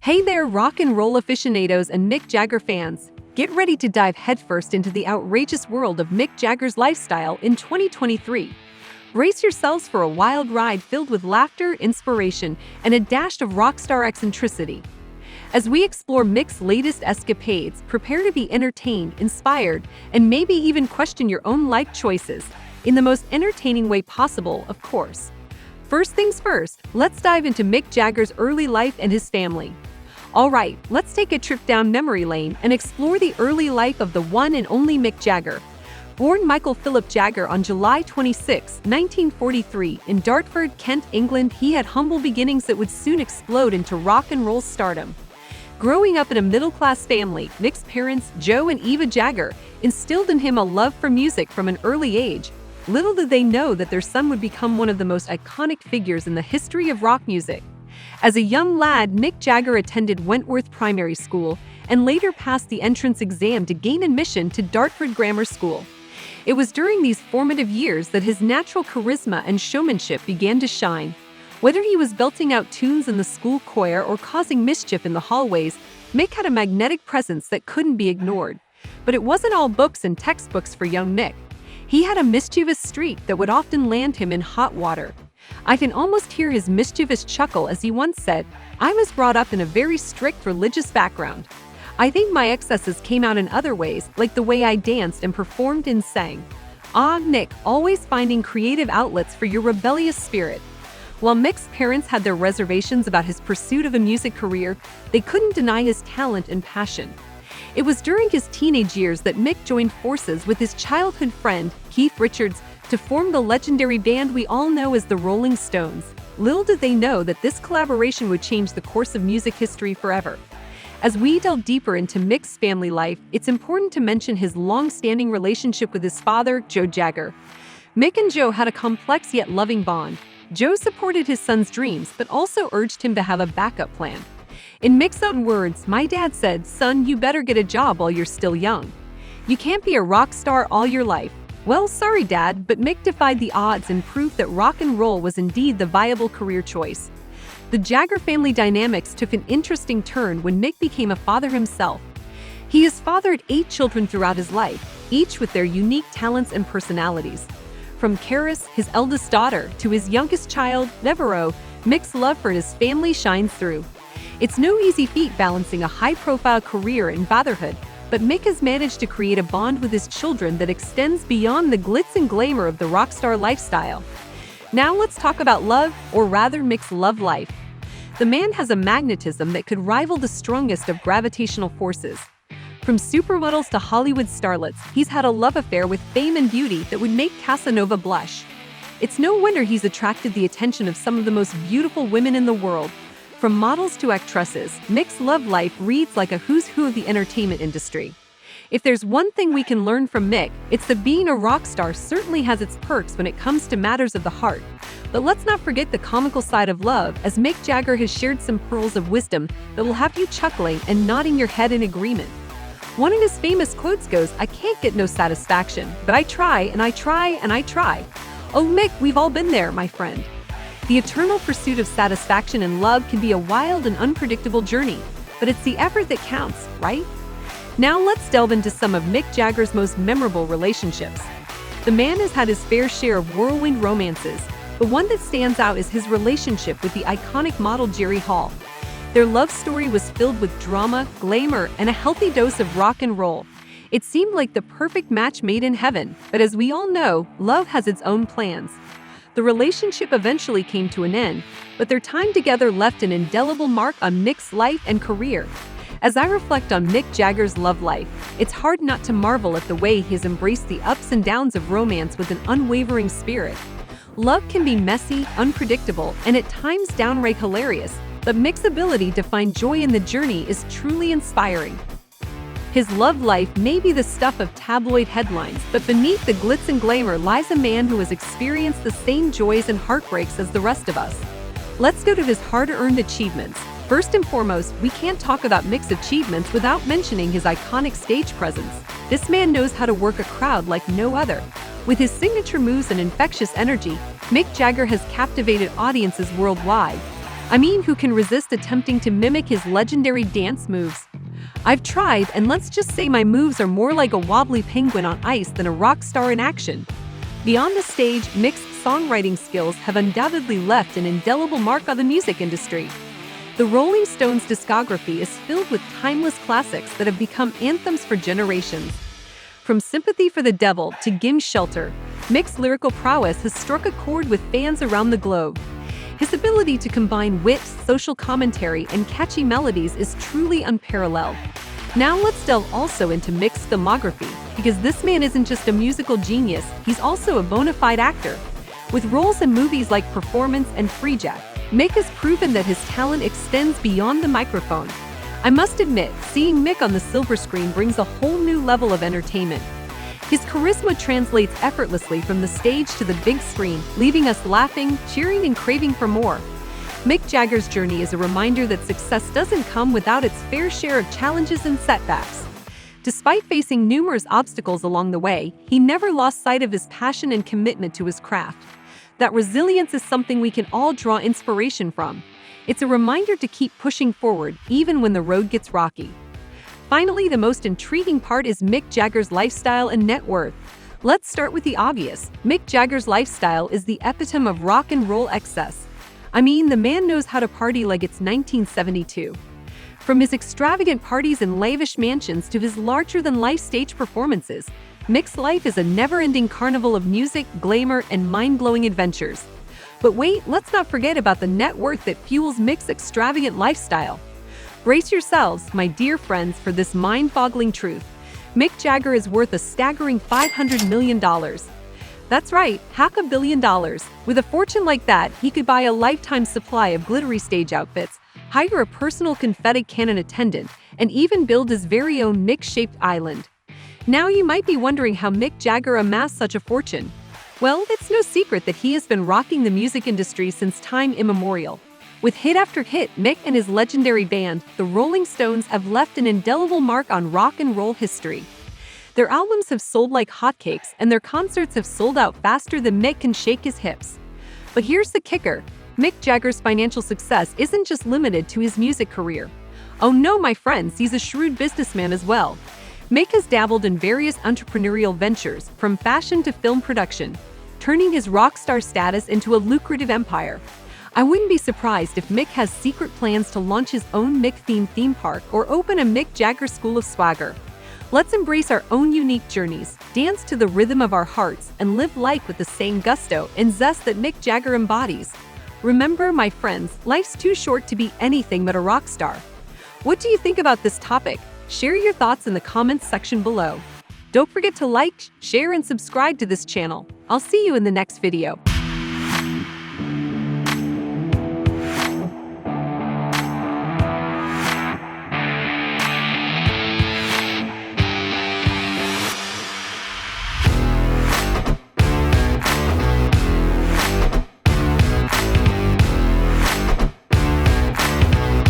Hey there, rock and roll aficionados and Mick Jagger fans. Get ready to dive headfirst into the outrageous world of Mick Jagger's lifestyle in 2023. Brace yourselves for a wild ride filled with laughter, inspiration, and a dash of rock star eccentricity. As we explore Mick's latest escapades, prepare to be entertained, inspired, and maybe even question your own life choices, in the most entertaining way possible, of course. First things first, let's dive into Mick Jagger's early life and his family. Alright, let's take a trip down memory lane and explore the early life of the one and only Mick Jagger. Born Michael Philip Jagger on July 26, 1943, in Dartford, Kent, England, he had humble beginnings that would soon explode into rock and roll stardom. Growing up in a middle-class family, Mick's parents, Joe and Eva Jagger, instilled in him a love for music from an early age. Little did they know that their son would become one of the most iconic figures in the history of rock music. As a young lad, Mick Jagger attended Wentworth Primary School and later passed the entrance exam to gain admission to Dartford Grammar School. It was during these formative years that his natural charisma and showmanship began to shine. Whether he was belting out tunes in the school choir or causing mischief in the hallways, Mick had a magnetic presence that couldn't be ignored. But it wasn't all books and textbooks for young Mick. He had a mischievous streak that would often land him in hot water. I can almost hear his mischievous chuckle as he once said, "I was brought up in a very strict religious background. I think my excesses came out in other ways, like the way I danced and performed and sang." Ah, Mick, always finding creative outlets for your rebellious spirit. While Mick's parents had their reservations about his pursuit of a music career, they couldn't deny his talent and passion. It was during his teenage years that Mick joined forces with his childhood friend, Keith Richards, to form the legendary band we all know as the Rolling Stones. Little did they know that this collaboration would change the course of music history forever. As we delve deeper into Mick's family life, it's important to mention his long-standing relationship with his father, Joe Jagger. Mick and Joe had a complex yet loving bond. Joe supported his son's dreams, but also urged him to have a backup plan. In Mick's own words, "My dad said, 'Son, you better get a job while you're still young. You can't be a rock star all your life.' Well, sorry, Dad," but Mick defied the odds and proved that rock and roll was indeed the viable career choice. The Jagger family dynamics took an interesting turn when Mick became a father himself. He has fathered 8 children throughout his life, each with their unique talents and personalities. From Karis, his eldest daughter, to his youngest child, Devereaux, Mick's love for his family shines through. It's no easy feat balancing a high-profile career and fatherhood, but Mick has managed to create a bond with his children that extends beyond the glitz and glamour of the rock star lifestyle. Now let's talk about love, or rather Mick's love life. The man has a magnetism that could rival the strongest of gravitational forces. From supermodels to Hollywood starlets, he's had a love affair with fame and beauty that would make Casanova blush. It's no wonder he's attracted the attention of some of the most beautiful women in the world. From models to actresses, Mick's love life reads like a who's who of the entertainment industry. If there's one thing we can learn from Mick, it's that being a rock star certainly has its perks when it comes to matters of the heart. But let's not forget the comical side of love, as Mick Jagger has shared some pearls of wisdom that will have you chuckling and nodding your head in agreement. One of his famous quotes goes, "I can't get no satisfaction, but I try and I try and I try." Oh, Mick, we've all been there, my friend. The eternal pursuit of satisfaction in love can be a wild and unpredictable journey, but it's the effort that counts, right? Now let's delve into some of Mick Jagger's most memorable relationships. The man has had his fair share of whirlwind romances, but one that stands out is his relationship with the iconic model Jerry Hall. Their love story was filled with drama, glamour, and a healthy dose of rock and roll. It seemed like the perfect match made in heaven, but as we all know, love has its own plans. The relationship eventually came to an end, but their time together left an indelible mark on Mick's life and career. As I reflect on Mick Jagger's love life, it's hard not to marvel at the way he has embraced the ups and downs of romance with an unwavering spirit. Love can be messy, unpredictable, and at times downright hilarious, but Mick's ability to find joy in the journey is truly inspiring. His love life may be the stuff of tabloid headlines, but beneath the glitz and glamour lies a man who has experienced the same joys and heartbreaks as the rest of us. Let's go to his hard-earned achievements. First and foremost, we can't talk about Mick's achievements without mentioning his iconic stage presence. This man knows how to work a crowd like no other. With his signature moves and infectious energy, Mick Jagger has captivated audiences worldwide. I mean, who can resist attempting to mimic his legendary dance moves? I've tried, and let's just say my moves are more like a wobbly penguin on ice than a rock star in action. Beyond the stage, Mick's songwriting skills have undoubtedly left an indelible mark on the music industry. The Rolling Stones' discography is filled with timeless classics that have become anthems for generations. From Sympathy for the Devil to Gimme Shelter, Mick's lyrical prowess has struck a chord with fans around the globe. His ability to combine wit, social commentary, and catchy melodies is truly unparalleled. Now let's delve also into Mick's filmography, because this man isn't just a musical genius, he's also a bona fide actor. With roles in movies like Performance and Free Jack, Mick has proven that his talent extends beyond the microphone. I must admit, seeing Mick on the silver screen brings a whole new level of entertainment. His charisma translates effortlessly from the stage to the big screen, leaving us laughing, cheering, and craving for more. Mick Jagger's journey is a reminder that success doesn't come without its fair share of challenges and setbacks. Despite facing numerous obstacles along the way, he never lost sight of his passion and commitment to his craft. That resilience is something we can all draw inspiration from. It's a reminder to keep pushing forward, even when the road gets rocky. Finally, the most intriguing part is Mick Jagger's lifestyle and net worth. Let's start with the obvious. Mick Jagger's lifestyle is the epitome of rock and roll excess. I mean, the man knows how to party like it's 1972. From his extravagant parties in lavish mansions to his larger-than-life stage performances, Mick's life is a never-ending carnival of music, glamour, and mind-blowing adventures. But wait, let's not forget about the net worth that fuels Mick's extravagant lifestyle. Brace yourselves, my dear friends, for this mind-boggling truth. Mick Jagger is worth a staggering $500 million. That's right, $500 million. With a fortune like that, he could buy a lifetime supply of glittery stage outfits, hire a personal confetti cannon attendant, and even build his very own Mick-shaped island. Now you might be wondering how Mick Jagger amassed such a fortune. Well, it's no secret that he has been rocking the music industry since time immemorial. With hit after hit, Mick and his legendary band, the Rolling Stones, have left an indelible mark on rock and roll history. Their albums have sold like hotcakes, and their concerts have sold out faster than Mick can shake his hips. But here's the kicker. Mick Jagger's financial success isn't just limited to his music career. Oh no, my friends, he's a shrewd businessman as well. Mick has dabbled in various entrepreneurial ventures, from fashion to film production, turning his rock star status into a lucrative empire. I wouldn't be surprised if Mick has secret plans to launch his own Mick-themed theme park or open a Mick Jagger School of Swagger. Let's embrace our own unique journeys, dance to the rhythm of our hearts, and live life with the same gusto and zest that Mick Jagger embodies. Remember, my friends, life's too short to be anything but a rock star. What do you think about this topic? Share your thoughts in the comments section below. Don't forget to like, share, and subscribe to this channel. I'll see you in the next video.